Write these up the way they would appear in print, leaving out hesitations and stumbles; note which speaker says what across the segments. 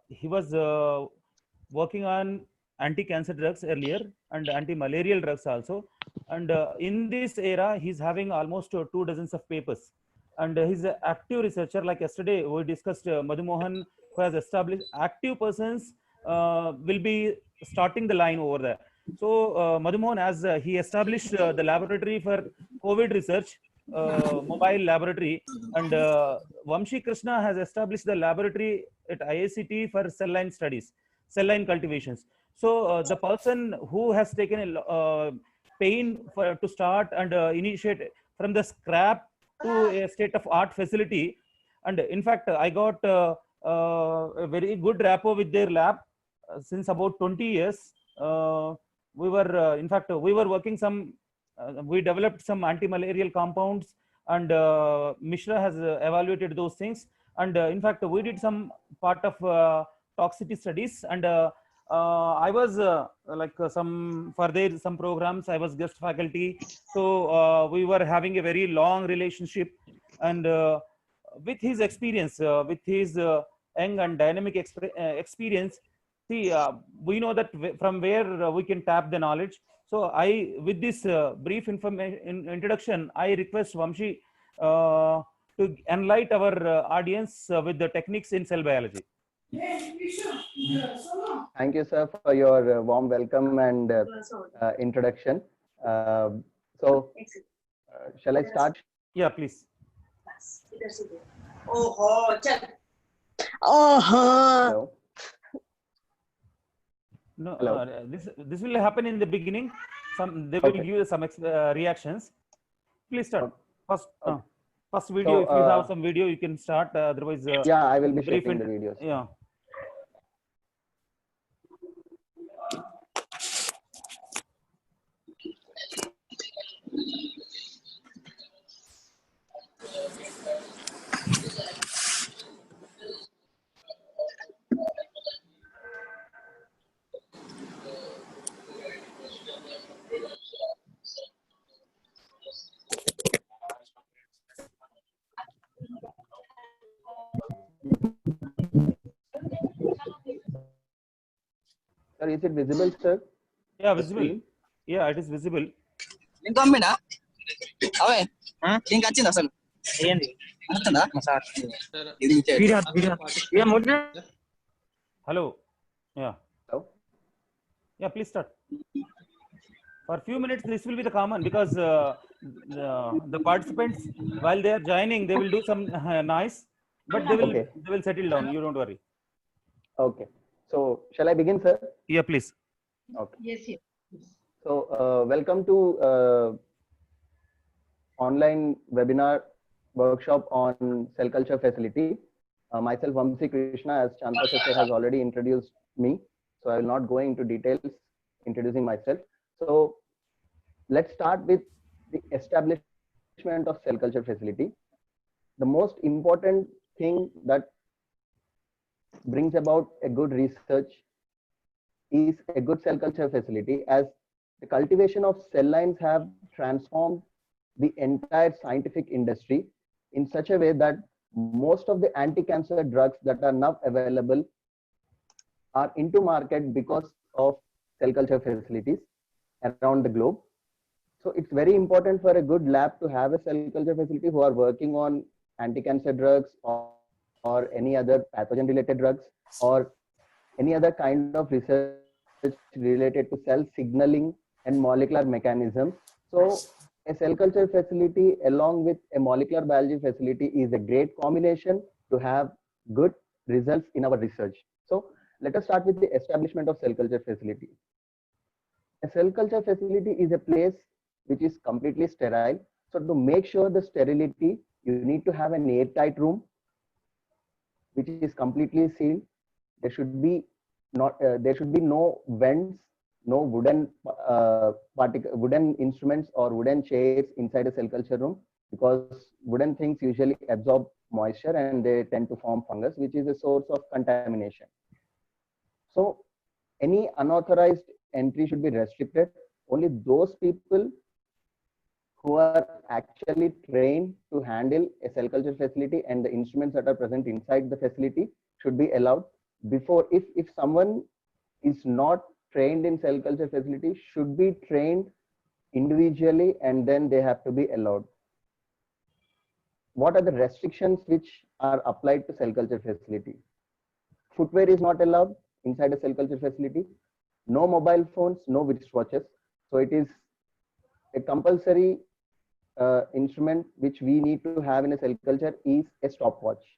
Speaker 1: he was working on anti-cancer drugs earlier and anti-malarial drugs also. And in this era, he's having almost 2 dozens of papers. And he's an active researcher. Like yesterday, we discussed Madhu Mohan, who has established active persons will be starting the line over there. So Madhu Mohan, as he established the laboratory for COVID research, mobile laboratory, and Vamshi Krishna has established the laboratory at IICT for cell line studies, cell line cultivations. So the person who has taken a pain to start and initiate from the scrap to a state of art facility, and in fact, I got a very good rapport with their lab since about 20 years. We were, in fact, we were working some. We developed some anti-malarial compounds, and Mishra has evaluated those things. And in fact, we did some part of toxicity studies, and I was some for their some programs. I was guest faculty, so we were having a very long relationship, and with his experience, with his young and dynamic experience, see, we know that from where we can tap the knowledge. So I, with this brief information introduction, I request Vamshi to enlighten our audience with the techniques in cell biology.
Speaker 2: Thank you, sir, for your warm welcome and introduction. Shall I start?
Speaker 1: Yeah, please.
Speaker 2: Hello.
Speaker 1: No,
Speaker 2: Hello.
Speaker 1: This will happen in the beginning. Some they will give you some reactions. Please start. First, first video. If you have some video, you can start. Otherwise,
Speaker 2: yeah, I will be sharing the videos.
Speaker 1: Yeah.
Speaker 2: Sir, is it visible, sir?
Speaker 1: Yeah, visible. Yeah, it is visible.
Speaker 3: Link combina? Awe? Link వచ్చింది అసలు ఏంది వస్తుందా sir video video మొదలు
Speaker 1: Hello. Yeah.
Speaker 2: Hello.
Speaker 1: Yeah, please start. For a few minutes, this will be the common, because the participants, while they are joining, they will do some noise, but they will settle down. You don't worry.
Speaker 2: Okay. So shall I begin, sir?
Speaker 1: Yeah, please.
Speaker 2: Okay. Yes. So welcome to online webinar workshop on cell culture facility. Myself, Vamshi Krishna, as Chanta sir has already introduced me, so I will not go into details introducing myself. So let's start with the establishment of cell culture facility. The most important thing that brings about a good research is a good cell culture facility, as the cultivation of cell lines have transformed the entire scientific industry in such a way that most of the anti-cancer drugs that are now available are into market because of cell culture facilities around the globe. So it's very important for a good lab to have a cell culture facility who are working on anti-cancer drugs or any other pathogen related drugs or any other kind of research related to cell signaling and molecular mechanism. So a cell culture facility along with a molecular biology facility is a great combination to have good results in our research. So let us start with the establishment of cell culture facility. A cell culture facility is a place which is completely sterile. So to make sure the sterility, you need to have an airtight room which is completely sealed. There should be no vents, no wooden instruments or wooden chairs inside a cell culture room, because wooden things usually absorb moisture and they tend to form fungus, which is a source of contamination. So any unauthorized entry should be restricted. Only those people who are actually trained to handle a cell culture facility and the instruments that are present inside the facility should be allowed. before, if someone is not trained in cell culture facility, should be trained individually and then they have to be allowed. What are the restrictions which are applied to cell culture facility? Footwear is not allowed inside a cell culture facility. No mobile phones, no wristwatches. So it is a compulsory instrument which we need to have in a cell culture is a stopwatch,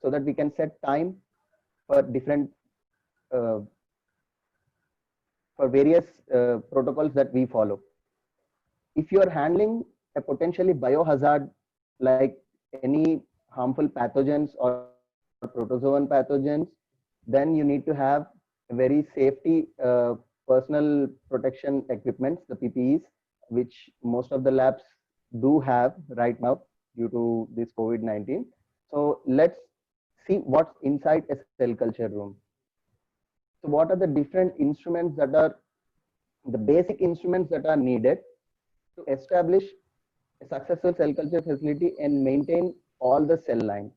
Speaker 2: so that we can set time for different for various protocols that we follow. If you are handling a potentially biohazard like any harmful pathogens or protozoan pathogens, then you need to have a very safety personal protection equipments, the PPEs, which most of the labs do have right now due to this COVID-19. So let's see what's inside a cell culture room. So what are the different instruments that are the basic instruments that are needed to establish a successful cell culture facility and maintain all the cell lines?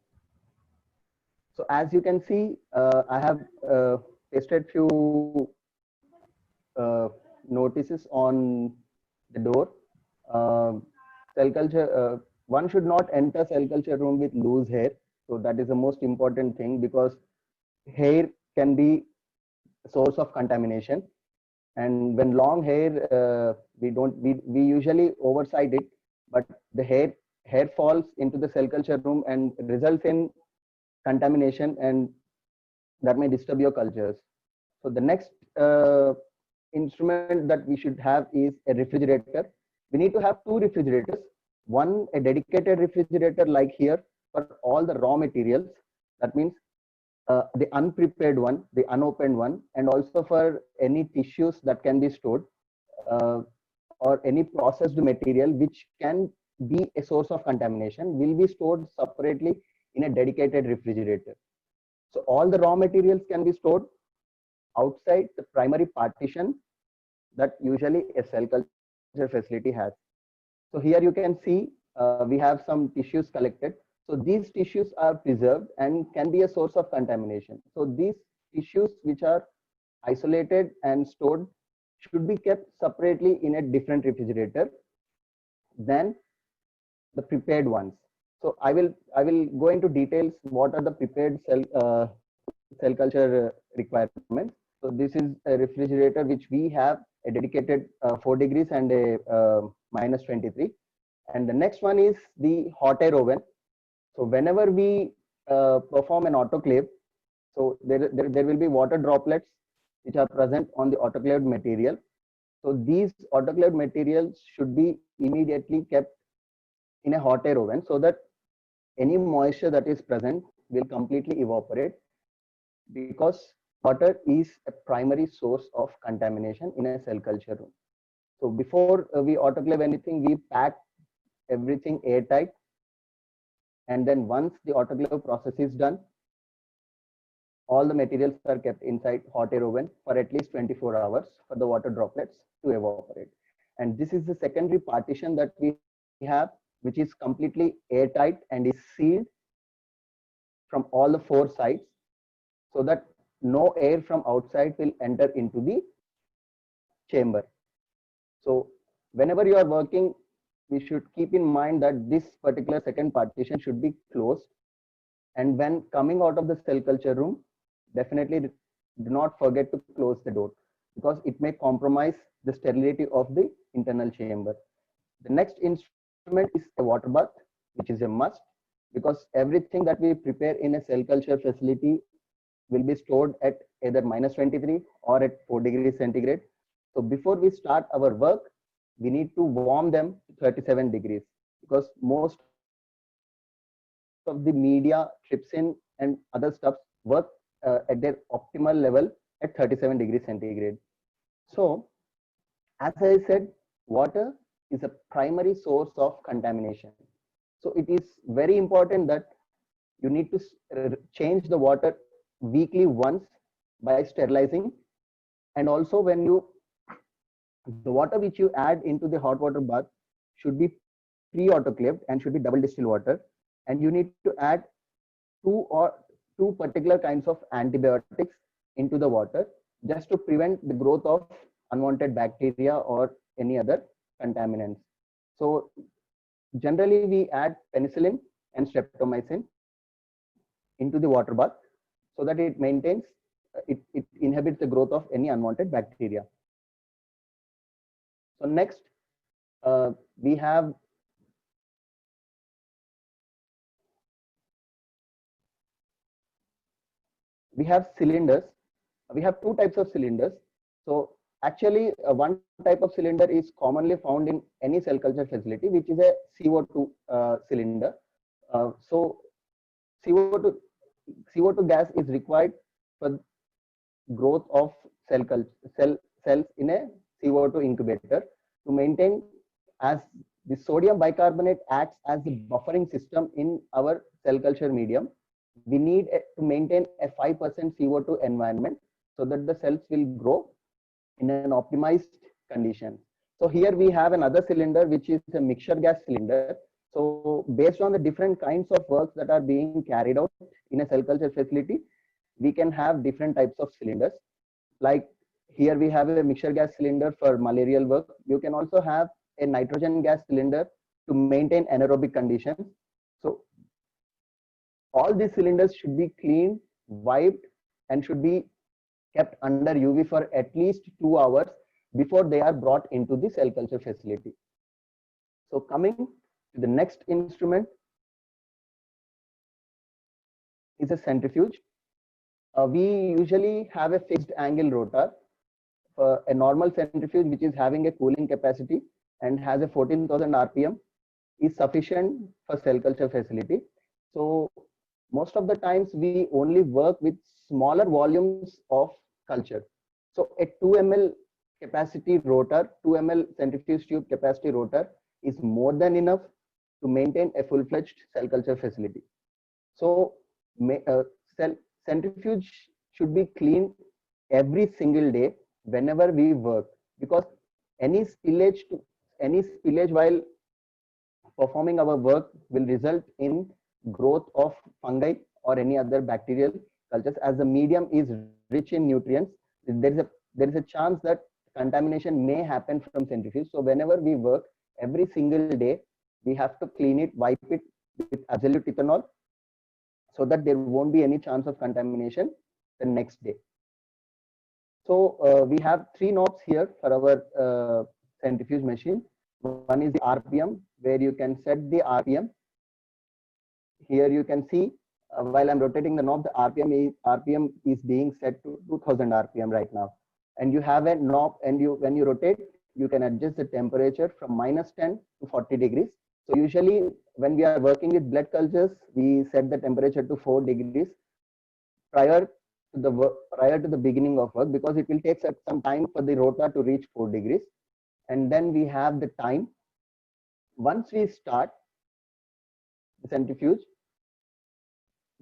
Speaker 2: So as you can see, I have pasted few notices on the door. Cell culture, one should not enter cell culture room with loose hair. So that is the most important thing, because hair can be a source of contamination. And when long hair, we usually oversight it, but the hair falls into the cell culture room and results in contamination, and that may disturb your cultures. So the next instrument that we should have is a refrigerator. We need to have two refrigerators, one a dedicated refrigerator like here for all the raw materials. That means the unprepared one, the unopened one, and also for any tissues that can be stored or any processed material which can be a source of contamination will be stored separately in a dedicated refrigerator. So all the raw materials can be stored outside the primary partition that usually a cell culture facility has. So here you can see we have some tissues collected. So these tissues are preserved and can be a source of contamination. So these tissues which are isolated and stored should be kept separately in a different refrigerator than the prepared ones. So I will go into details what are the prepared cell culture requirements. So this is a refrigerator which we have a dedicated 4 degrees and a minus 23. And the next one is the hot air oven. So whenever we perform an autoclave, so there will be water droplets which are present on the autoclaved material. So these autoclaved materials should be immediately kept in a hot air oven so that any moisture that is present will completely evaporate, because water is a primary source of contamination in a cell culture room. So before we autoclave anything, we pack everything airtight. And then once the autoclave process is done, all the materials are kept inside hot air oven for at least 24 hours for the water droplets to evaporate. And this is the secondary partition that we have, which is completely airtight and is sealed from all the 4 sides, so that no air from outside will enter into the chamber. So whenever you are working, we should keep in mind that this particular second partition should be closed. And when coming out of the cell culture room, definitely do not forget to close the door, because it may compromise the sterility of the internal chamber. The next instrument is a water bath, which is a must, because everything that we prepare in a cell culture facility will be stored at either minus 23 or at 4 degrees centigrade. So before we start our work, we need to warm them to 37 degrees, because most of the media, trypsin and other stuff work at their optimal level at 37 degrees centigrade. So as I said, water is a primary source of contamination. So it is very important that you need to change the water weekly once by sterilizing. And also when the water which you add into the hot water bath should be pre-autoclaved and should be double distilled water. And you need to add 2 two particular kinds of antibiotics into the water just to prevent the growth of unwanted bacteria or any other contaminants. So generally we add penicillin and streptomycin into the water bath so that it maintains, it inhibits the growth of any unwanted bacteria. So next, we have cylinders. We have two types of cylinders. So actually, one type of cylinder is commonly found in any cell culture facility, which is a CO2 cylinder. So CO2 gas is required for growth of cells in a CO2 incubator to maintain, as the sodium bicarbonate acts as the buffering system in our cell culture medium. We need to maintain a 5% CO2 environment so that the cells will grow in an optimized condition. So here we have another cylinder, which is a mixture gas cylinder. So based on the different kinds of works that are being carried out in a cell culture facility, we can have different types of cylinders. Like here we have a mixture gas cylinder for malarial work. You can also have a nitrogen gas cylinder to maintain anaerobic conditions. So all these cylinders should be cleaned, wiped, and should be kept under UV for at least 2 hours before they are brought into the cell culture facility. So coming to the next instrument is a centrifuge. We usually have a fixed angle rotor. A normal centrifuge, which is having a cooling capacity and has a 14,000 RPM, is sufficient for cell culture facility. So most of the times we only work with smaller volumes of culture. So a 2 ml capacity rotor, 2 ml centrifuge tube capacity rotor is more than enough to maintain a full-fledged cell culture facility. So centrifuge should be cleaned every single day whenever we work, because any spillage while performing our work will result in growth of fungi or any other bacterial cultures. As the medium is rich in nutrients, there is a chance that contamination may happen from centrifuge. So whenever we work, every single day we have to clean it, wipe it with absolute ethanol, so that there won't be any chance of contamination the next day. So we have 3 knobs here for our centrifuge machine. One is the RPM, where you can set the RPM. Here you can see while I'm rotating the knob, the RPM is being set to 2000 RPM right now. And you have a knob, and when you rotate, you can adjust the temperature from -10 to 40 degrees. So usually when we are working with blood cultures, we set the temperature to 4 degrees prior to the beginning of work, because it will take some time for the rotor to reach 4 degrees. And then we have the time. Once we start the centrifuge,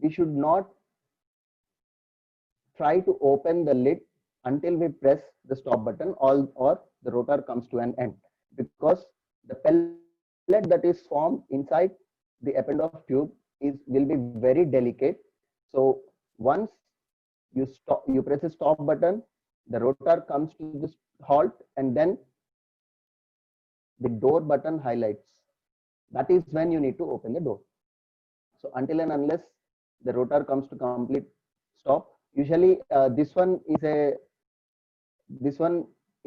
Speaker 2: we should not try to open the lid until we press the stop button or the rotor comes to an end, because the pellet that is formed inside the Eppendorf tube will be very delicate. So once you press the stop button, the rotor comes to this halt, and then the door button highlights. That is when you need to open the door. So until and unless the rotor comes to complete stop, usually this one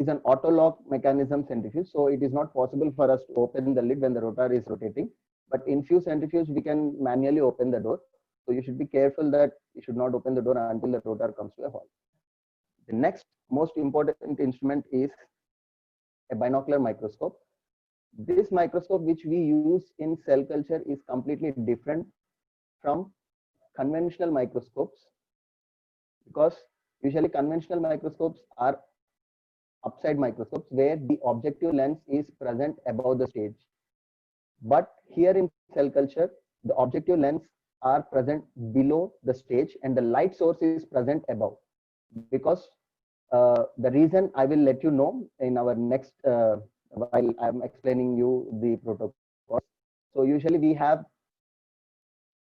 Speaker 2: is an auto lock mechanism centrifuge, so it is not possible for us to open the lid when the rotor is rotating. But in few centrifuges we can manually open the door. So you should be careful that you should not open the door until the rotor comes to a halt. The next most important instrument is a binocular microscope. This microscope which we use in cell culture is completely different from conventional microscopes, because usually conventional microscopes are upside microscopes where the objective lens is present above the stage. But here in cell culture, the objective lens are present below the stage and the light source is present above. Because the reason I will let you know in our next while I'm explaining you the protocol. So usually we have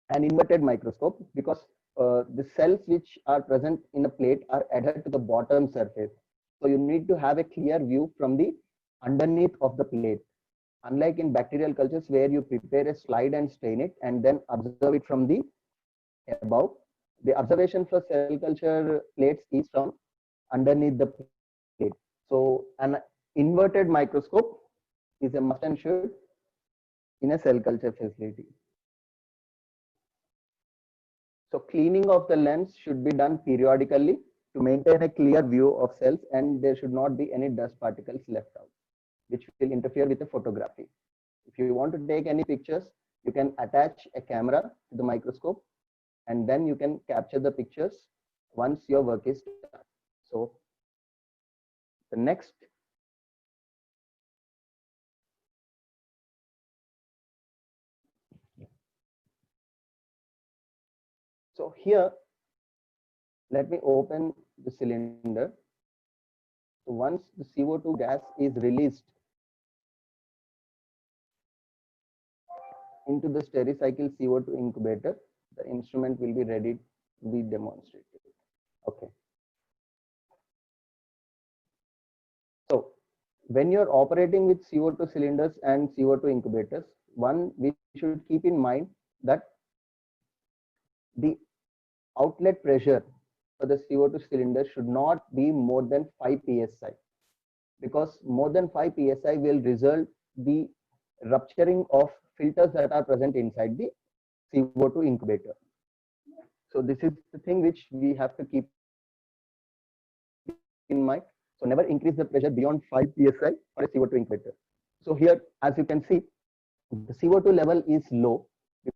Speaker 2: an inverted microscope, because the cells which are present in a plate are adhered to the bottom surface. So you need to have a clear view from the underneath of the plate. Unlike in bacterial cultures where you prepare a slide and stain it and then observe it from the above, the observation for cell culture plates is from underneath the plate. So an inverted microscope is a must and should in a cell culture facility. So cleaning of the lens should be done periodically to maintain a clear view of cells, and there should not be any dust particles left out, which will interfere with the photography. If you want to take any pictures, you can attach a camera to the microscope and then you can capture the pictures once your work is done. So the next so here, let me open the cylinder. So once the CO2 gas is released into the Stericycle CO2 incubator, the instrument will be ready to be demonstrated. Okay. So when you're operating with CO2 cylinders and CO2 incubators, one, we should keep in mind that the outlet pressure for the CO2 cylinder should not be more than 5 psi, because more than 5 psi will result the rupturing of filters that are present inside the CO2 incubator. So this is the thing which we have to keep in mind. So never increase the pressure beyond 5 psi for a CO2 incubator. So here, as you can see, the CO2 level is low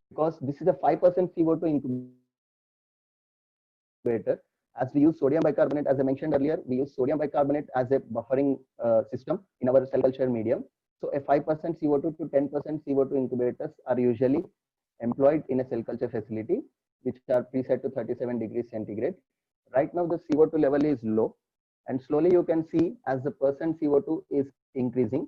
Speaker 2: because this is a 5% CO2 incubator. As we use sodium bicarbonate, as I mentioned earlier, we use sodium bicarbonate as a buffering system in our cell culture medium. So a 5% CO2 to 10% CO2 incubators are usually employed in a cell culture facility, which are preset to 37 degrees centigrade. Right now, the CO2 level is low, and slowly you can see as the percent CO2 is increasing.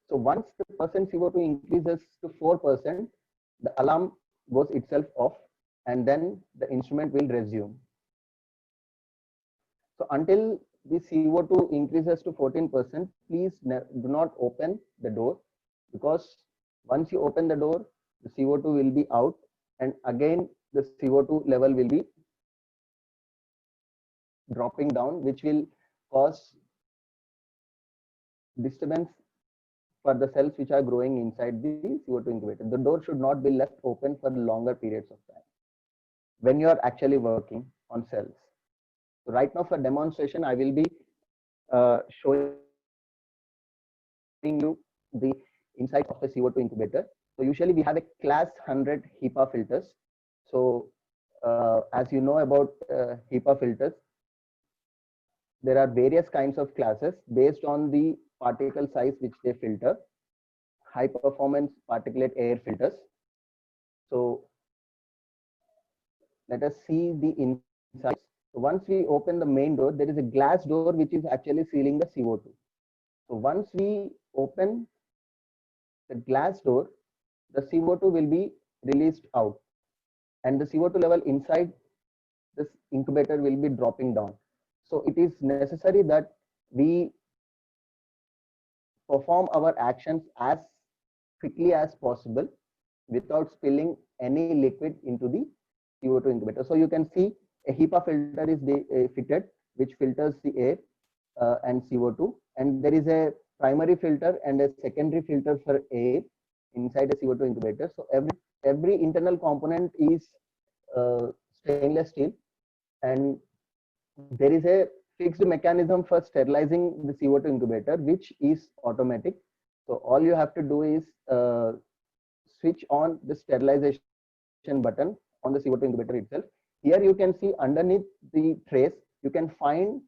Speaker 2: So once the percent CO2 increases to 4%, the alarm goes itself off, and then the instrument will resume. So until the CO2 increases to 14%, please do not open the door, because once you open the door, the CO2 will be out, and again the CO2 level will be dropping down, which will cause disturbance for the cells which are growing inside the CO2 incubator. The door should not be left open for longer periods of time when you are actually working on cells. So right now for demonstration, I will be showing you the inside of the CO2 incubator. So usually we have a class 100 HEPA filters. So as you know about HEPA filters, there are various kinds of classes based on the particle size which they filter. High performance particulate air filters. So let us see the inside. So once we open the main door, there is a glass door which is actually sealing the CO2. So once we open the glass door, the CO2 will be released out, and the CO2 level inside this incubator will be dropping down. So it is necessary that we perform our actions as quickly as possible without spilling any liquid into the CO2 incubator. So you can see a HEPA filter is fitted, which filters the air and CO2, and there is a primary filter and a secondary filter for air inside a CO2 incubator. So every internal component is stainless steel, and there is a fixed mechanism for sterilizing the CO2 incubator, which is automatic. So all you have to do is switch on the sterilization button on the CO2 incubator itself. Here you can see underneath the trace, you can find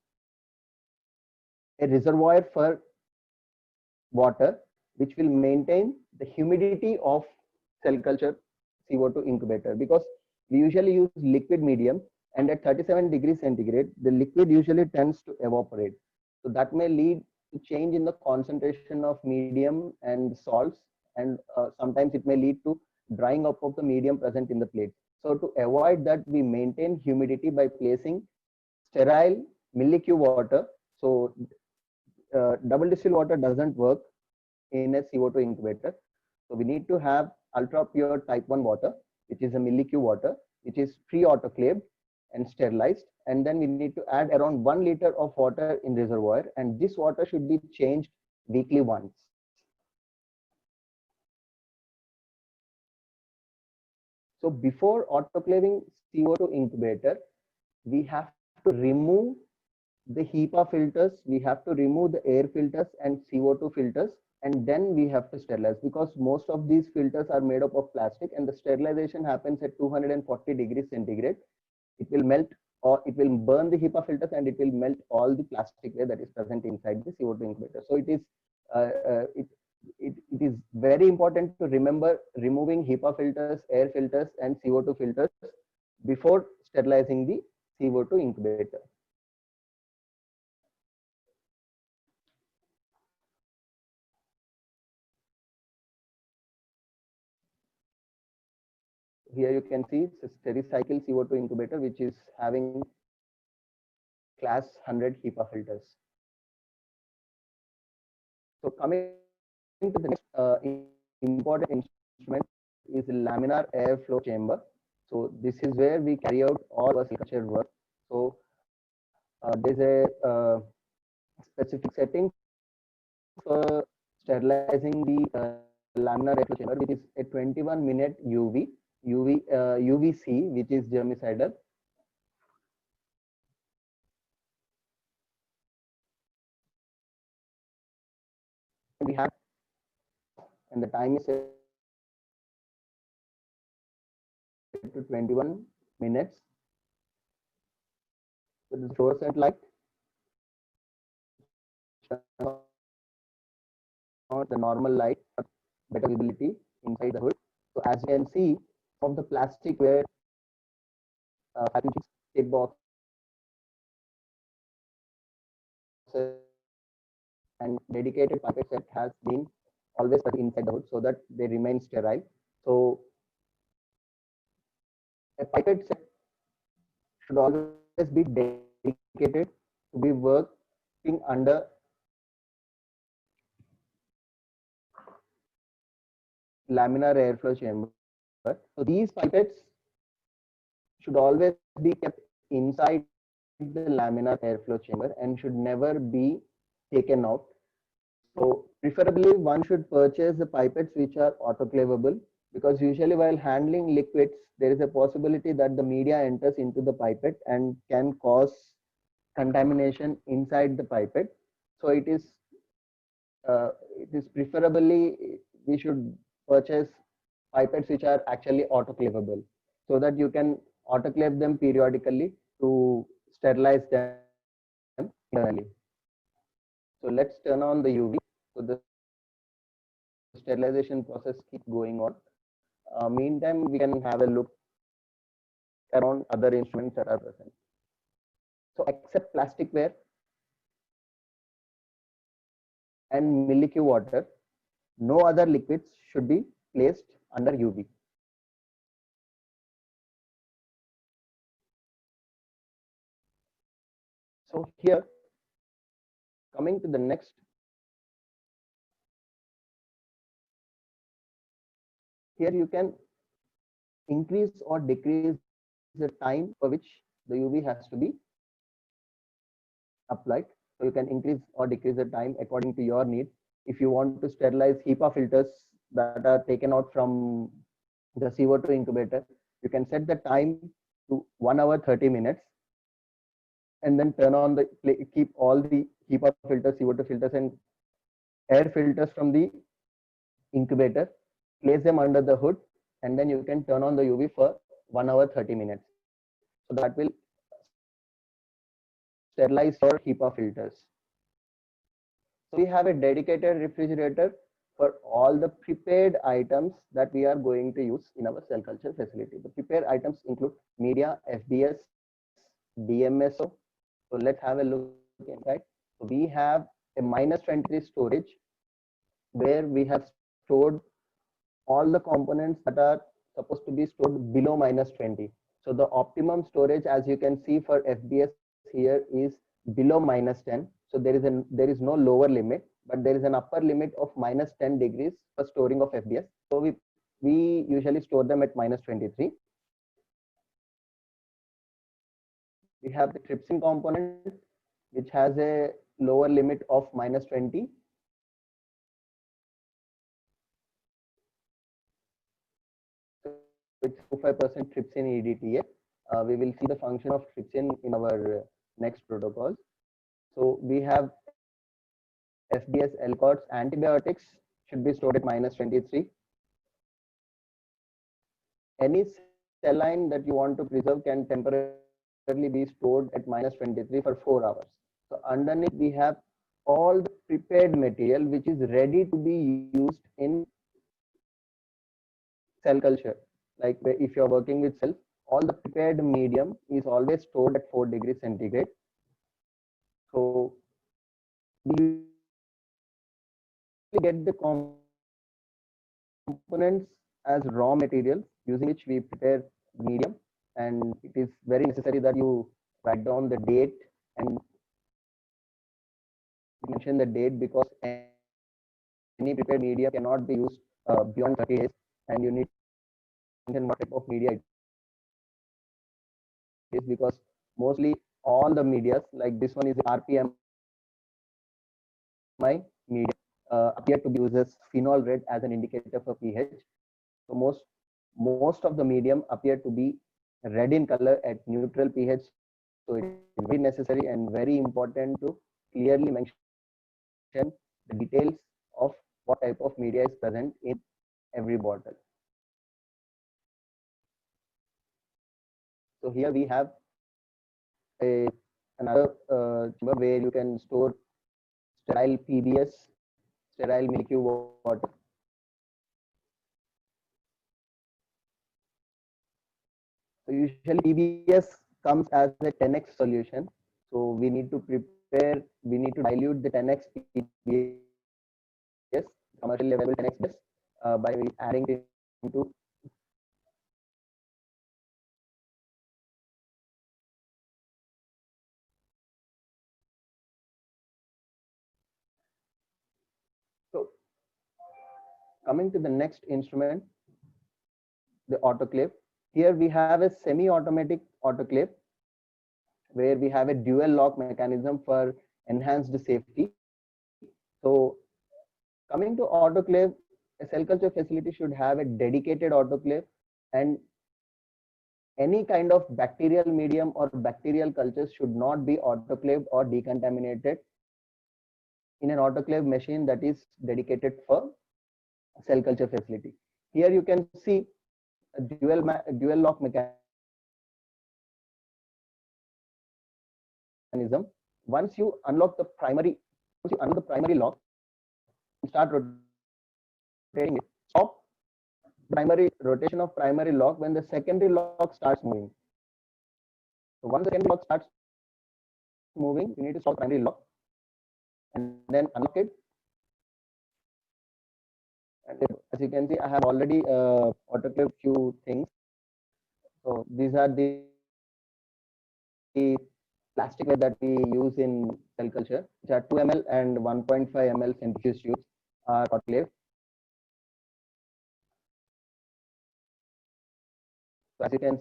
Speaker 2: a reservoir for water, which will maintain the humidity of cell culture CO2 incubator, because we usually use liquid medium, and at 37 degrees centigrade, the liquid usually tends to evaporate. So that may lead to change in the concentration of medium and salts, and sometimes it may lead to drying up of the medium present in the plate. So to avoid that, we maintain humidity by placing sterile milky water. So double distilled water doesn't work in a CO2 incubator. So we need to have ultra pure type 1 water, which is a milky water, which is pre-autoclaved and sterilized. And then we need to add around 1 liter of water in reservoir. And this water should be changed weekly once. So before autoclaving CO2 incubator, we have to remove the HEPA filters, we have to remove the air filters and CO2 filters, and then we have to sterilize, because most of these filters are made up of plastic, and the sterilization happens at 240 degrees centigrade. It will melt, or it will burn the HEPA filters, and it will melt all the plasticware that is present inside the CO2 incubator. So it is very important to remember removing HEPA filters, air filters, and CO2 filters before sterilizing the CO2 incubator. Here you can see it's a Stericycle CO2 incubator, which is having class 100 HEPA filters. So coming to the next important instrument is the laminar airflow chamber. So this is where we carry out all our culture work. So there's a specific setting for sterilizing the laminar airflow chamber, which is a 21-minute UVC, which is germicidal. We have, and the time is set to 21 minutes. With the fluorescent light, the normal light, better visibility inside the hood. So as you can see, of the plastic where packaging tape box and dedicated pipette set has been always put inside the hood so that they remain sterile. So a pipette set should always be dedicated to be working under laminar airflow chamber. So these pipettes should always be kept inside the laminar airflow chamber and should never be taken out. So preferably one should purchase the pipettes which are autoclavable, because usually while handling liquids, there is a possibility that the media enters into the pipette and can cause contamination inside the pipette. So it is preferably we should purchase pipettes which are actually autoclavable, so that you can autoclave them periodically to sterilize them internally. So let's turn on the UV. So the sterilization process keeps going on. Meantime, we can have a look around other instruments that are present. So except plasticware and milky water, no other liquids should be placed under UV. So here, coming to the next, here you can increase or decrease the time for which the UV has to be applied. So you can increase or decrease the time according to your need. If you want to sterilize HEPA filters that are taken out from the CO2 incubator, you can set the time to 1 hour 30 minutes, and then turn on the, keep all the HEPA filters, CO2 filters, and air filters from the incubator, place them under the hood, and then you can turn on the UV for 1 hour 30 minutes. So that will sterilize your HEPA filters. So we have a dedicated refrigerator for all the prepared items that we are going to use in our cell culture facility. The prepared items include media, FBS, DMSO. So let's have a look inside. So we have a -23 storage where we have stored all the components that are supposed to be stored below -20. So the optimum storage, as you can see for FBS here, is below -10. So there is no lower limit, but there is an upper limit of -10 degrees for storing of FBS. So we usually store them at -23. We have the trypsin component, which has a lower limit of -20. With 5% trypsin EDTA. We will see the function of trypsin in our next protocols. So we have FBS Alcots. Antibiotics should be stored at -23. Any saline that you want to preserve can temporarily be stored at -23 for 4 hours. So underneath we have all the prepared material which is ready to be used in cell culture. Like if you're working with cells, all the prepared medium is always stored at 4 degrees centigrade. So we get the components as raw materials using which we prepare medium, and it is very necessary that you write down the date and mention the date, because any prepared media cannot be used beyond 30 days, and you need to mention what type of media it is, because mostly all the medias, like this one is RPMI media, appear to be uses phenol red as an indicator for pH. So most of the medium appear to be red in color at neutral pH. So it is very necessary and very important to clearly mention the details of what type of media is present in every bottle. So here we have another chamber where you can store sterile PBS, sterile milky water. So usually PBS comes as a 10x solution. So we need to dilute the 10x PBS, commercially available 10x PBS, by adding it into So coming to the next instrument, the autoclave. Here we have a semi-automatic autoclave where we have a dual lock mechanism for enhanced safety. So coming to autoclave, a cell culture facility should have a dedicated autoclave, and any kind of bacterial medium or bacterial cultures should not be autoclaved or decontaminated in an autoclave machine that is dedicated for cell culture facility. Here you can see a dual lock mechanism. Once you unlock the primary lock and start rotating it, stop primary rotation of primary lock when the secondary lock starts moving. So once the secondary lock starts moving, you need to stop primary lock and then unlock it. And as you can see, I have already autoclaved few things. So these are the plasticware that we use in cell culture, which are 2 ml and 1.5 ml centrifuge tubes are autoclaved. So as you can,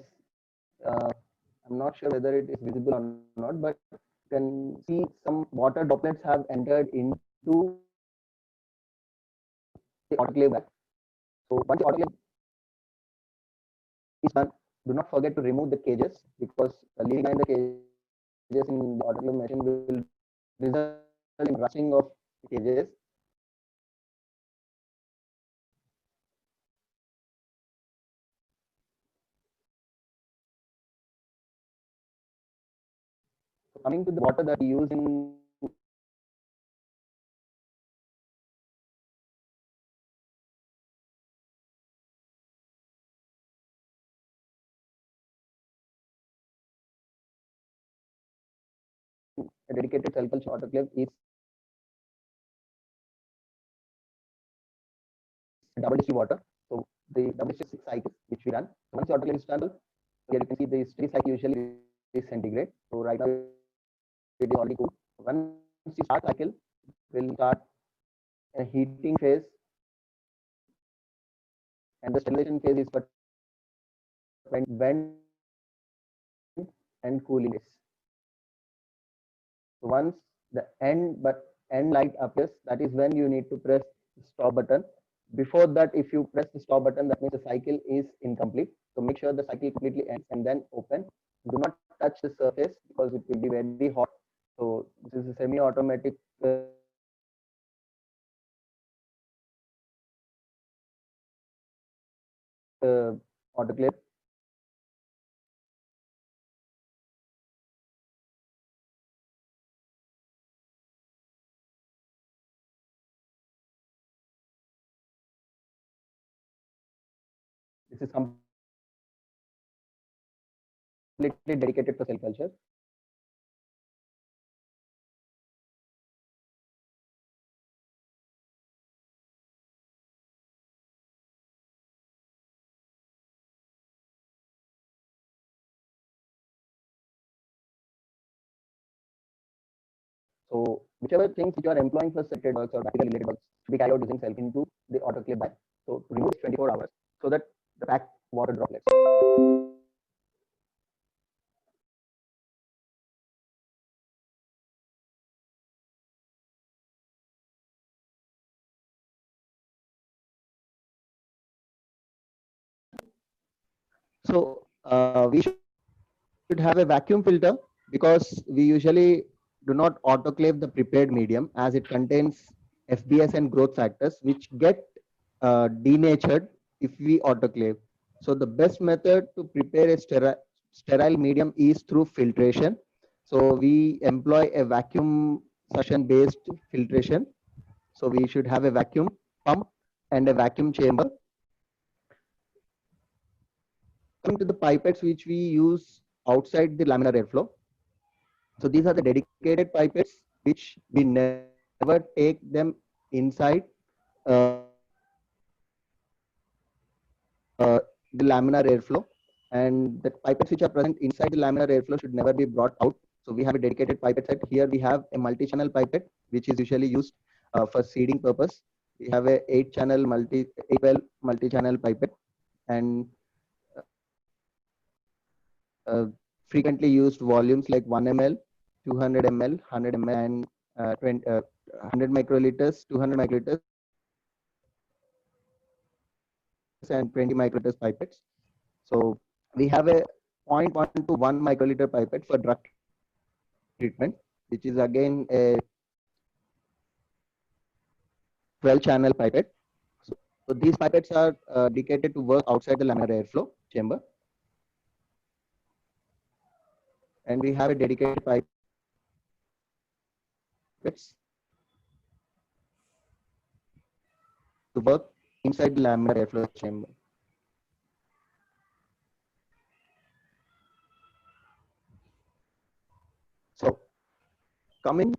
Speaker 2: I'm not sure whether it is visible or not, but you can see some water droplets have entered into the autoclave bag. So once the autoclave is done, do not forget to remove the cages, because leaving behind the cages in the autoclave machine will result in rusting of cages. So coming to the water that we use in a dedicated cell culture autoclave is double distilled water. So the double distilled cycle which we run. So once the autoclave is done, here you can see the steady cycle usually is centigrade. So right now it is already cool. Once you start cycle, will start a heating phase, and the stimulation phase is for vent and cooling phase. So once the end light appears, that is when you need to press the stop button. Before that, if you press the stop button, that means the cycle is incomplete. So make sure the cycle completely ends and then open. Do not touch the surface because it will be very hot. So this is a semi-automatic autoclave. This is completely dedicated for cell culture. So whichever things which you are employing for separated works or bacterial related works should be carried out using cell into the autoclave bag. So to remove 24 hours so that the packed water droplets. So we should have a vacuum filter because we usually do not autoclave the prepared medium as it contains FBS and growth factors which get denatured if we autoclave. So the best method to prepare a sterile medium is through filtration. So we employ a vacuum suction based filtration. So we should have a vacuum pump and a vacuum chamber. Coming to the pipettes which we use outside the laminar airflow. So these are the dedicated pipettes which we never take them inside the laminar airflow, and the pipettes which are present inside the laminar airflow should never be brought out. So we have a dedicated pipette set. Here we have a multi-channel pipette which is usually used for seeding purpose. We have a 8-well multi-channel pipette, and frequently used volumes like 1 ml, 200 ml, 100 ml, and 100 microliters, 200 microliters, and 20 microliters pipettes. So we have a 0.1 to 1 microliter pipette for drug treatment, which is again a 12 channel pipette. So these pipettes are dedicated to work outside the laminar airflow chamber. And we have a dedicated pipettes to work inside the laminar airflow chamber. So coming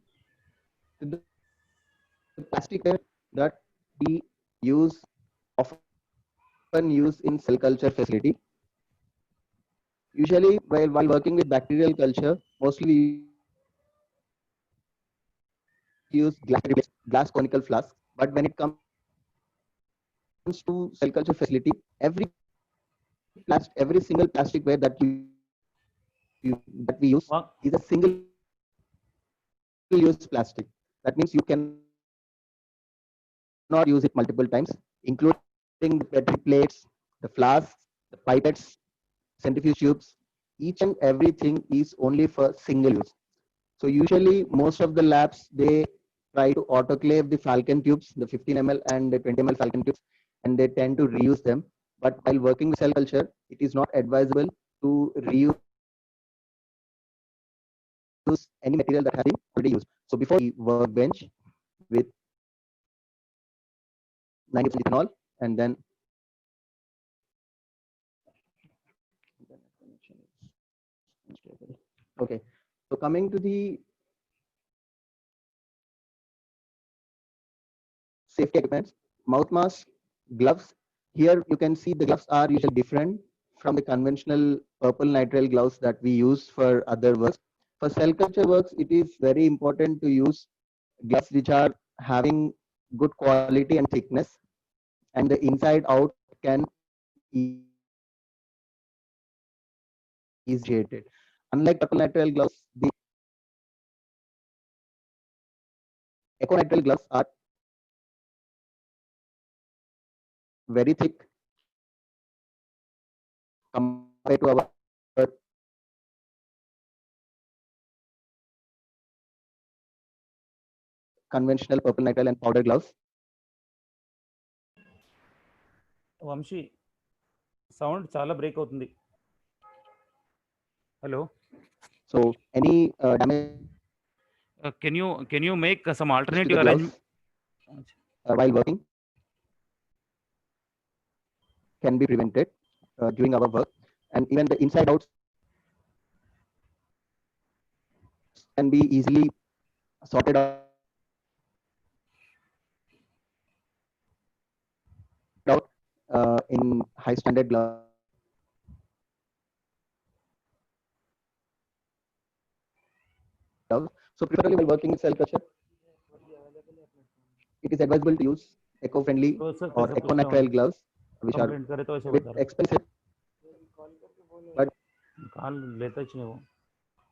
Speaker 2: to the plastic that we use often use in cell culture facility. Usually while working with bacterial culture, mostly use glass conical flasks. But when it comes to cell culture facility, every single plasticware that we use is a single use plastic. That means you cannot use it multiple times, including the petri plates, the flasks, the pipettes, centrifuge tubes. Each and everything is only for single use. So usually most of the labs, they try to autoclave the Falcon tubes, the 15 ml and the 20 ml Falcon tubes, and they tend to reuse them. But while working with cell culture, it is not advisable to reuse any material that has been already used. So before the workbench with 90% ethanol, and then okay. So coming to the safety equipment, mouth mask gloves. Here you can see the gloves are usually different from the conventional purple nitrile gloves that we use for other works. For cell culture works, it is very important to use gloves which are having good quality and thickness, and the inside out can easily created. Unlike purple nitrile gloves, the econitrile gloves are very thick compared to our conventional purple nitrile and powder gloves.
Speaker 1: Vamshi sound చాలా break అవుతుంది. Hello,
Speaker 2: So any damage
Speaker 1: can you make some
Speaker 2: to
Speaker 1: alternative
Speaker 2: the gloves
Speaker 1: arrangement?
Speaker 2: while working can be prevented during our work, and even the inside outs can be easily sorted out in high standard gloves. So preferably while working in cell culture, it is advisable to use eco-friendly or econitrile gloves, which are
Speaker 1: complaint करे तो ऐसे
Speaker 2: a bit
Speaker 1: बता रहे
Speaker 2: expensive, but
Speaker 1: call लेता ही नहीं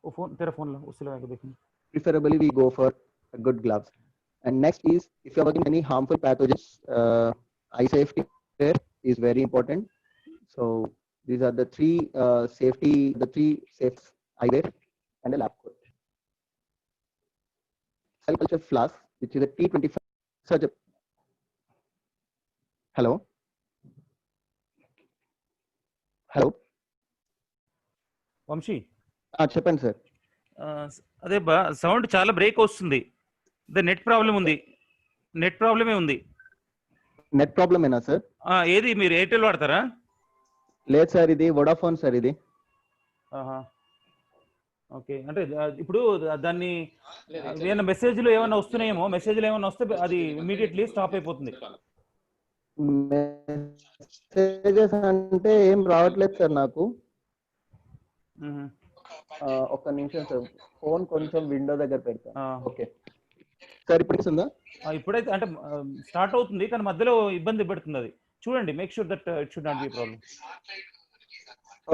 Speaker 1: वो phone तेरा phone ला उससे लगा के देखना.
Speaker 2: preferably we go for good gloves. And next is, if you are working any harmful pathogens, eye safety care is very important. So these are the three safe eyewear and a lab coat. Cell culture flask, which is a T25. Such a hello.
Speaker 1: Vamsi
Speaker 2: చెప్పండి sir.
Speaker 1: అదే బా sound చాలా break వస్తుంది. The net problem ఉంది. Net ప్రాబ్లమే ఉంది.
Speaker 2: Net ప్రాబ్లమేనా sir?
Speaker 1: ఏది మీరు ఎయిర్టెల్ వాడతారా?
Speaker 2: లేదు సార్, ఇది వోడాఫోన్ సార్ ఇది.
Speaker 1: ఓకే, అంటే ఇప్పుడు దాన్ని ఏమైనా మెసేజ్లు ఏమైనా వస్తున్నాయేమో, మెసేజ్లు ఏమైనా వస్తే అది ఇమీడియట్లీ స్టాప్ అయిపోతుంది.
Speaker 2: మెసేజెస్ అంటే ఏం రావట్లేదు సార్ నాకు. ఒక్క నిమిషం సార్, ఫోన్ కొంచెం విండో దగ్గర పెడతాను. ఓకే సార్, ఇప్పుడు వస్తుందా?
Speaker 1: ఇప్పుడైతే అంటే స్టార్ట్ అవుతుంది, కానీ మధ్యలో ఇబ్బంది పెడుతుంది. అది చూడండి, make sure that it should not be problem.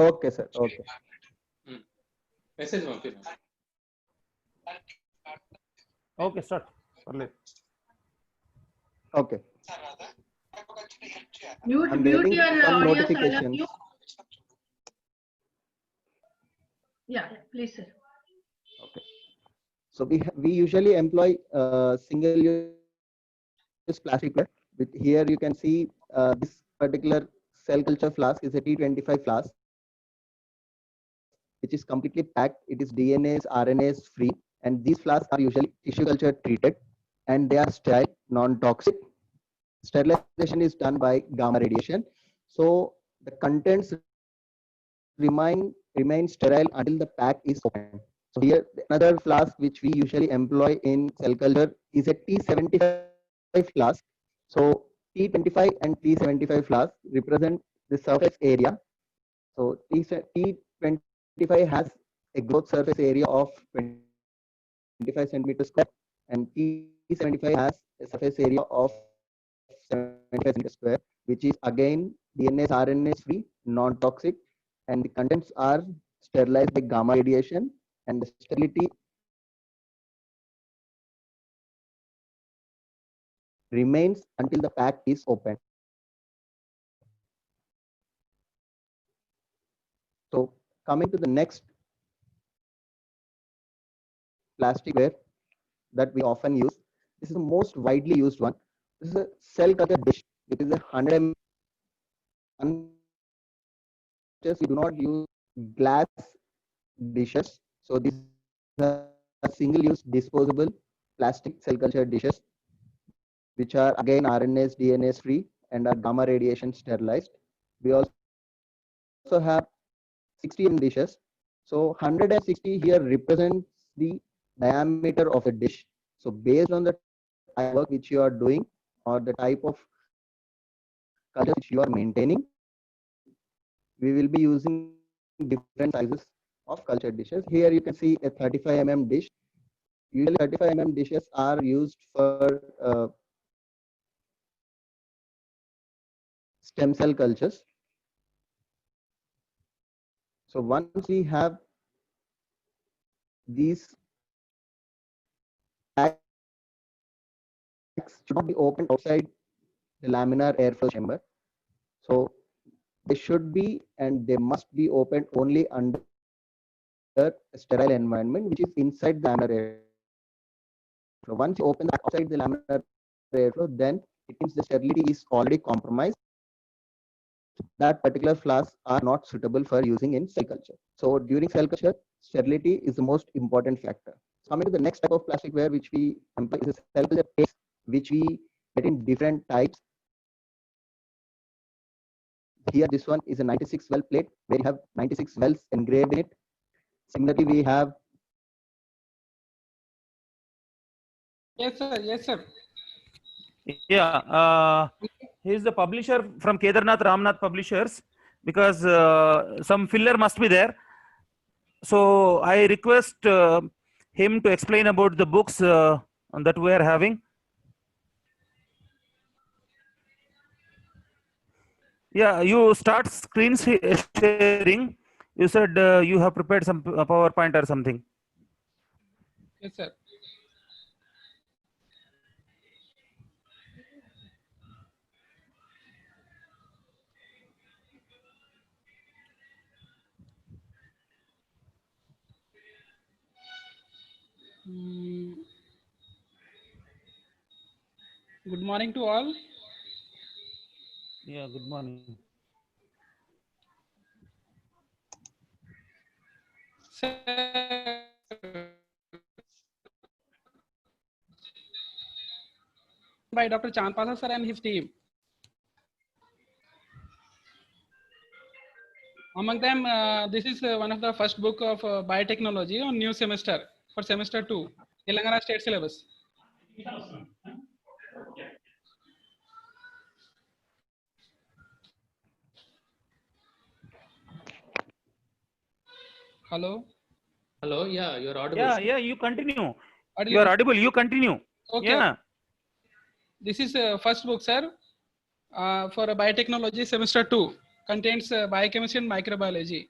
Speaker 2: Okay sir, okay.
Speaker 4: Message పంపినా.
Speaker 1: Okay, start. పర్లేదు.
Speaker 2: Okay.
Speaker 5: Mute your audio, Salah. Yeah, please, sir.
Speaker 2: Okay. So we usually employ single-use plastic. With here you can see this particular cell culture flask is a T25 flask, which is completely packed. It is DNAs, RNAs free, and these flasks are usually tissue culture treated, and they are sterile, non-toxic. Sterilization is done by gamma radiation, so the contents remain sterile until the pack is opened. So here another flask which we usually employ in cell culture is a T75 flask. So T25 and T75 flask represent the surface area. So T25 has a growth surface area of 25 centimeters square, and T75 has a surface area of 75 centimeters square, which is again DNAs, RNAs free, non-toxic, and the contents are sterilized by gamma radiation, and the sterility remains until the pack is opened. So coming to the next plasticware that we often use, this is the most widely used one. This is a cell culture dish. It is a 100 ml. We do not use glass dishes. So these are single-use disposable plastic cell culture dishes, which are again RNAs, DNAs free, and are gamma radiation sterilized. We also have 60 dishes. So 160 here represents the diameter of a dish. So based on the type of work which you are doing or the type of culture which you are maintaining, we will be using different sizes of cultured dishes. Here you can see a 35 mm dish. Usually 35 mm dishes are used for stem cell cultures. So once we have these packs, should not be opened outside the laminar airflow chamber. So they should be and they must be opened only under a sterile environment, which is inside the laminar airflow. Once you open outside the laminar airflow, then it means the sterility is already compromised. That particular flasks are not suitable for using in cell culture. So during cell culture, sterility is the most important factor. Coming to the next type of plasticware which we employ is a cell culture plates, which we get in different types. Here, this one is a 96 well plate where you have 96 wells engraved in it. Similarly, we have.
Speaker 6: Yes, sir. Yes, sir.
Speaker 1: Yeah, he is the publisher from Kedarnath Ramnath Publishers, because some filler must be there. So I request him to explain about the books that we are having. Yeah, you start screen sharing. You said you have prepared some PowerPoint or something.
Speaker 6: Yes, sir. Good morning to all.
Speaker 1: Yeah, good morning.
Speaker 6: Sir, by Dr. Chandpasa sir and his team. Among them, this is one of the first book of biotechnology on new semester for semester 2, Telangana state syllabus. Hello.
Speaker 4: Hello, yeah, you're audible.
Speaker 1: Yeah, you continue. You are audible. You continue.
Speaker 6: Okay.
Speaker 1: Yeah.
Speaker 6: This is first book, sir, for biotechnology semester 2. Contains biochemistry and microbiology.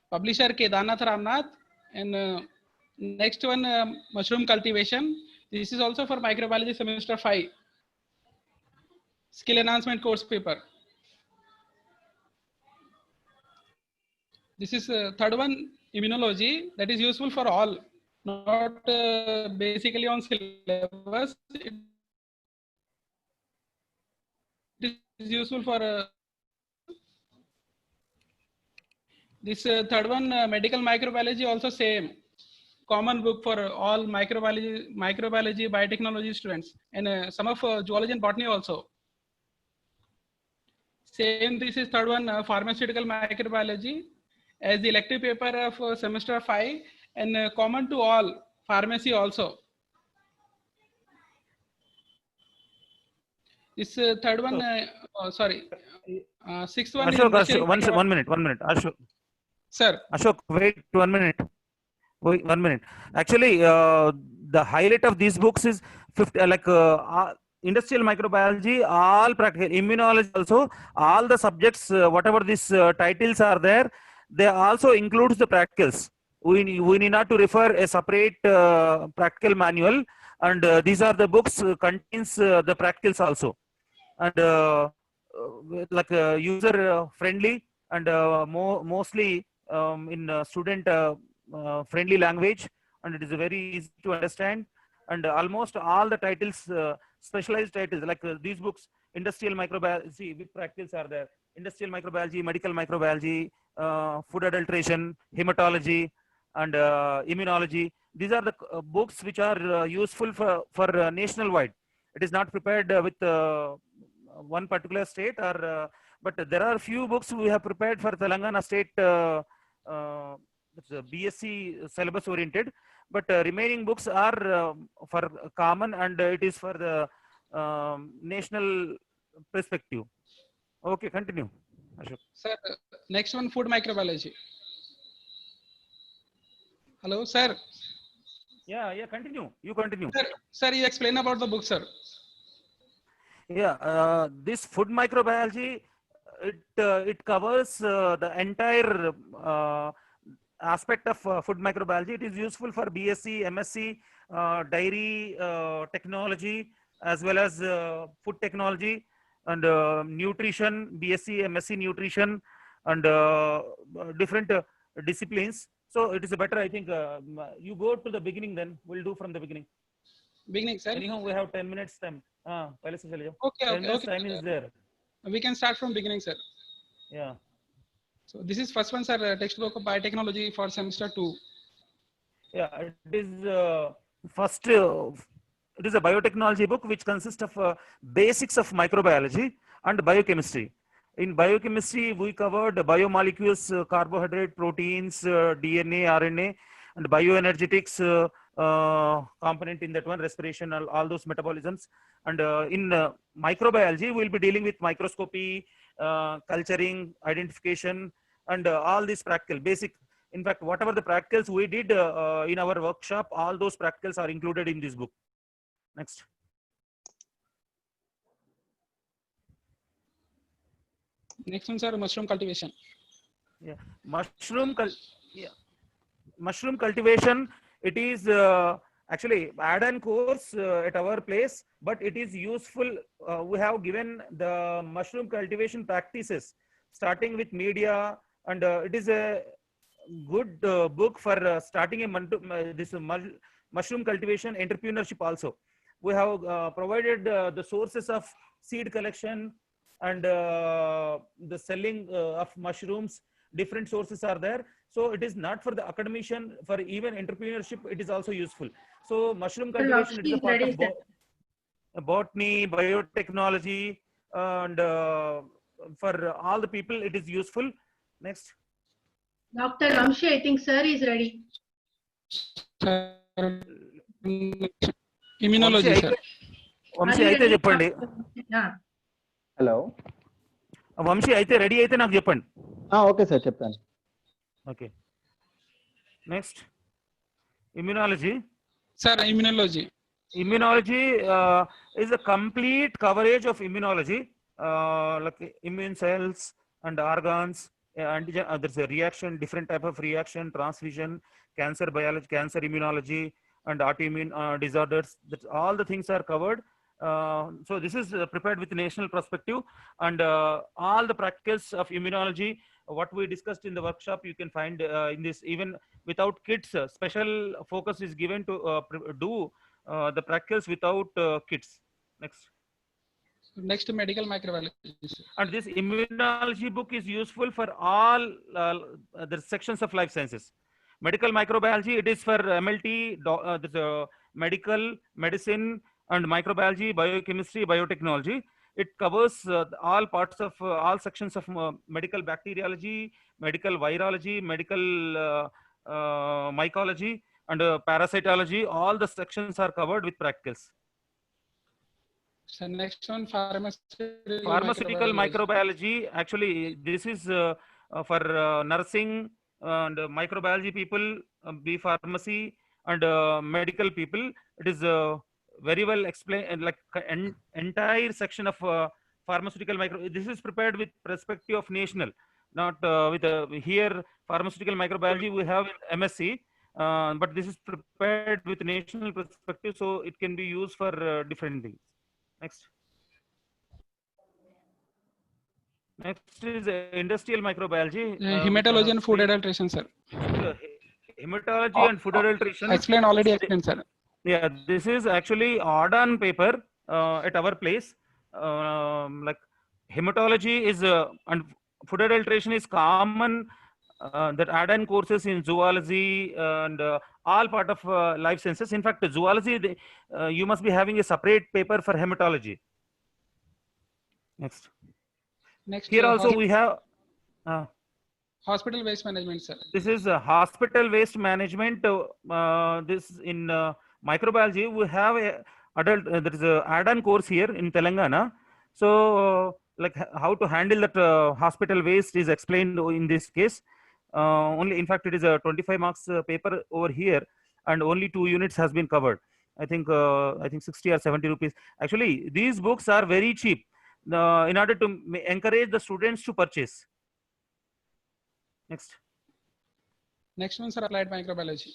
Speaker 6: Publisher Kedarnath Ramnath, and next one mushroom cultivation. This is also for microbiology semester 5. Skill enhancement course paper. This is third one, immunology, that is useful for all, not basically on syllabus. It is useful for this third one, medical microbiology, also same. Common book for all microbiology, biotechnology students, and some of zoology and botany also. Same, this is third one, pharmaceutical microbiology, as the elective paper of semester 5, and common to all, pharmacy also. This third one, sixth one.
Speaker 1: Ashok, one minute. Ashok.
Speaker 6: Sir.
Speaker 1: Ashok, wait 1 minute. Wait 1 minute. Actually, the highlight of these books is industrial microbiology, all practical, immunology also, all the subjects, whatever these titles are there, they also includes the practicals. We need not to refer a separate practical manual, and these are the books contains the practicals also, and user friendly, and mostly in student friendly language, and it is very easy to understand, and almost all the titles, specialized titles like these books, industrial microbiology with practicals are there, industrial microbiology, medical microbiology, food adulteration, hematology, and immunology. These are the books which are useful for national-wide. It is not prepared with one particular state, or but there are few books we have prepared for Telangana state BSc syllabus oriented, but remaining books are for common, and it is for the national perspective. Okay, continue, Ashok.
Speaker 6: Sir, next one, food microbiology. Hello, sir.
Speaker 1: Yeah, continue. You continue.
Speaker 6: Sir, you explain about the book, sir.
Speaker 1: Yeah, this food microbiology, it covers the entire aspect of food microbiology. It is useful for BSc, MSc, dairy technology, as well as food technology and nutrition, BSc, MSc nutrition, and different disciplines. So it is a better, I think, you go to the beginning, then we'll do from the beginning.
Speaker 6: Beginning, sir.
Speaker 1: Anyhow, we have 10 minutes time. पहले से चले जाओ.
Speaker 6: Okay,
Speaker 1: 10 minutes
Speaker 6: okay.
Speaker 1: time is there.
Speaker 6: We can start from beginning, sir.
Speaker 1: Yeah.
Speaker 6: So this is first one, sir, textbook of biotechnology for semester 2.
Speaker 1: Yeah, it is first. It is a biotechnology book which consists of basics of microbiology and biochemistry. In biochemistry, we covered biomolecules, carbohydrate, proteins, DNA, RNA, and bioenergetics component in that one, respiration, all those metabolisms. And in microbiology, we'll be dealing with microscopy, culturing, identification, and all these practical basic. In fact, whatever the practicals we did in our workshop, all those practicals are included in this book. Next.
Speaker 6: Next one, sir, mushroom cultivation.
Speaker 1: Yeah, mushroom cultivation. It is actually add-on course at our place, but it is useful. We have given the mushroom cultivation practices, starting with media, and it is a good book for starting a this mushroom cultivation entrepreneurship also. We have provided the sources of seed collection and the selling of mushrooms. Different sources are there. So it is not for the academician, for even entrepreneurship, it is also useful. So mushroom cultivation is a part of botany, biotechnology, and for all the people, it is useful. Next.
Speaker 5: Dr. Vamshi, I think sir is ready.
Speaker 6: Immunology, sir.
Speaker 1: Vamshi అయితే చెప్పండి.
Speaker 2: Hello
Speaker 1: Vamsi అయితే ready అయితే నాకు చెప్పండి.
Speaker 2: Okay sir చెప్తాను.
Speaker 1: Okay. Next. Immunology.
Speaker 6: Sir, immunology.
Speaker 1: Immunology is a complete coverage of immunology, like immune cells and organs, antigen, there's a reaction, different type of reaction, transfusion, cancer biology, cancer immunology, and autoimmune disorders. That all the things are covered. So this is prepared with national perspective, and all the practicals of immunology, what we discussed in the workshop, you can find in this. Even without kids, special focus is given to do the practicals without kids. Next.
Speaker 6: Next, medical microbiology.
Speaker 1: And this immunology book is useful for all the sections of life sciences. Medical microbiology, it is for MLT, medical, medicine, and microbiology, biochemistry, biotechnology. It covers all parts of all sections of medical bacteriology, medical virology, medical mycology, and parasitology. All the sections are covered with practicals.
Speaker 6: So next one,
Speaker 1: pharmaceutical microbiology. Actually, this is for nursing and microbiology people, B pharmacy, and medical people. It is very well explained, like entire section of pharmaceutical micro. This is prepared with perspective of national, not with here pharmaceutical microbiology we have MSc, but this is prepared with national perspective, so it can be used for different things. Next. Next is industrial microbiology.
Speaker 6: Hematology and food adulteration, sir.
Speaker 1: Hematology and food adulteration.
Speaker 6: Explained already, explained, sir.
Speaker 1: Yeah, this is actually add-on paper at our place. Like hematology is and food adulteration is common. That add-on courses in zoology and all part of life sciences. In fact, zoology, you must be having a separate paper for hematology. Next.
Speaker 6: Next.
Speaker 1: Here also we have
Speaker 6: hospital waste management, sir.
Speaker 1: This is hospital waste management. This in microbiology we have a adult. There is a add-on course here in Telangana. So like how to handle that hospital waste is explained in this case. Only in fact it is a 25 marks paper over here, and only 2 units has been covered. I think 60 or 70 rupees. Actually these books are very cheap in order to encourage the students to purchase.
Speaker 6: Next one, sir, applied microbiology.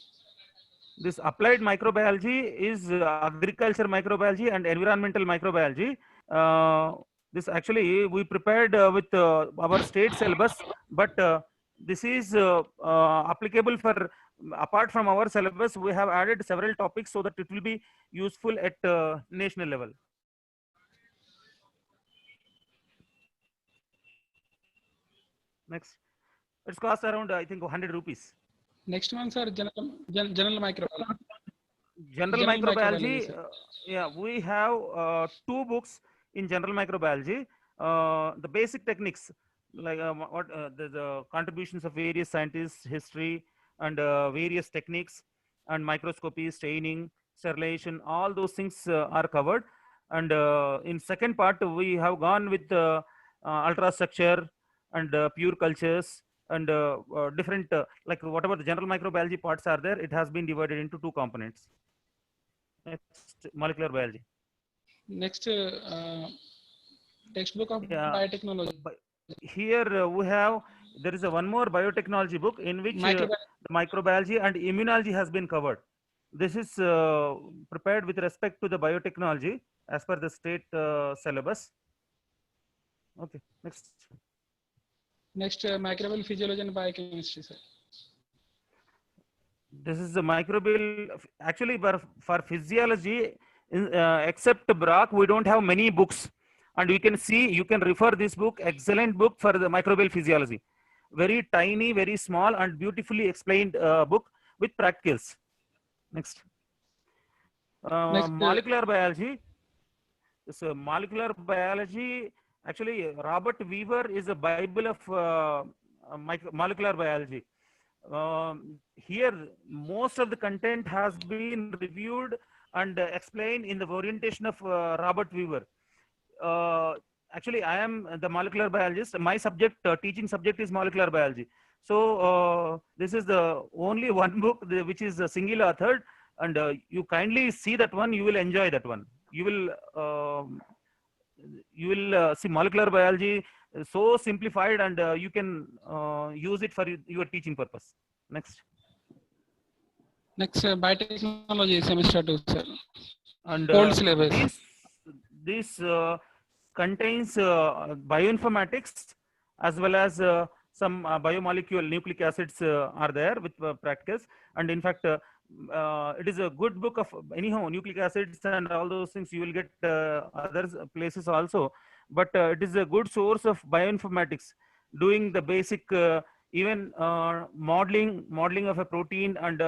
Speaker 1: This applied microbiology is agriculture microbiology and environmental microbiology. This actually we prepared with our state syllabus, but this is applicable for, apart from our syllabus, we have added several topics so that it will be useful at national level. Next, it's cost around I think 100 rupees.
Speaker 6: Next one, sir, general microbiology.
Speaker 1: General microbiology, yeah, we have 2 books in general microbiology. The basic techniques, like the contributions of various scientists, history, and various techniques, and microscopy, staining, sterilization, all those things are covered. And in second part, we have gone with ultrastructure and pure cultures, and different like whatever the general microbiology parts are there, it has been divided into 2 components. Next, molecular biology.
Speaker 6: Next, textbook of biotechnology.
Speaker 1: Here we have, there is one more biotechnology book in which microbiology and immunology has been covered. This is prepared with respect to the biotechnology as per the state syllabus. Okay, next.
Speaker 6: Next, microbial physiology and biochemistry, sir.
Speaker 1: This is the microbial, actually for physiology, except Brock, we don't have many books. And you can see, you can refer this book, excellent book for the microbial physiology. Very tiny, very small, and beautifully explained book with practicals. Next. Molecular biology. So molecular biology, actually Robert Weaver is a Bible of molecular biology. Here most of the content has been reviewed and explained in the orientation of Robert Weaver. Actually I am the molecular biologist. My subject, teaching subject is molecular biology. So this is the only one book which is a single authored, and you kindly see that one, you will enjoy that one. You will see molecular biology so simplified, and you can use it for your teaching purpose. Next.
Speaker 6: Next, biotechnology semester 2, sir.
Speaker 1: And
Speaker 6: old syllabus.
Speaker 1: This contains bioinformatics as well as some biomolecule nucleic acids are there with practicals. And in fact, it is a good book of anyhow nucleic acids and all those things you will get other places also, but it is a good source of bioinformatics, doing the basic even modeling of a protein, and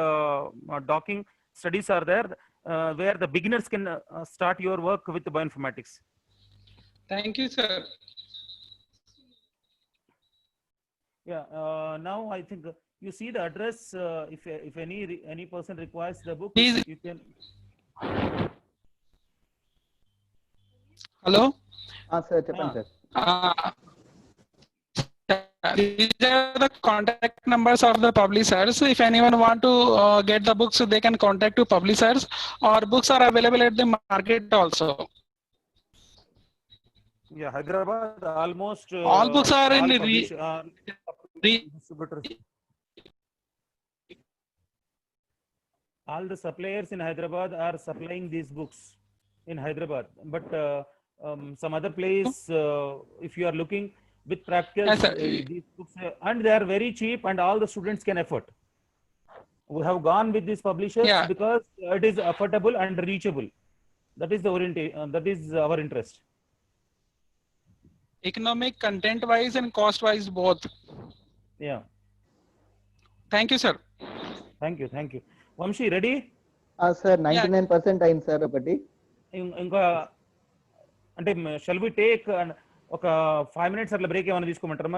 Speaker 1: docking studies are there where the beginners can start your work with the bioinformatics.
Speaker 6: Thank you, sir.
Speaker 1: Yeah, now I think you see the address. If any person requires the book,
Speaker 6: please,
Speaker 1: you can.
Speaker 6: Hello.
Speaker 2: Sir, sir.
Speaker 6: These are the contact numbers of the publishers. If anyone want to get the books, they can contact to publishers, or books are available at the market also.
Speaker 1: Yeah, Hyderabad almost
Speaker 6: all books are in
Speaker 1: distributors. All the suppliers in Hyderabad are supplying these books in Hyderabad, but some other place, if you are looking with practicals, these books, and they are very cheap and all the students can afford. We have gone with these publishers because it is affordable and reachable. That is the orientation. That is our interest.
Speaker 6: Economic, content wise and cost wise both.
Speaker 1: Yeah.
Speaker 6: Thank you, sir.
Speaker 1: Thank you. Thank you. Vamshi, ready?
Speaker 2: Sir, 99% ayin sir apati.
Speaker 1: Inka ante shall we take ఒక 5 minutes అట్లా break ఏమైనా తీసుకోమంటారా?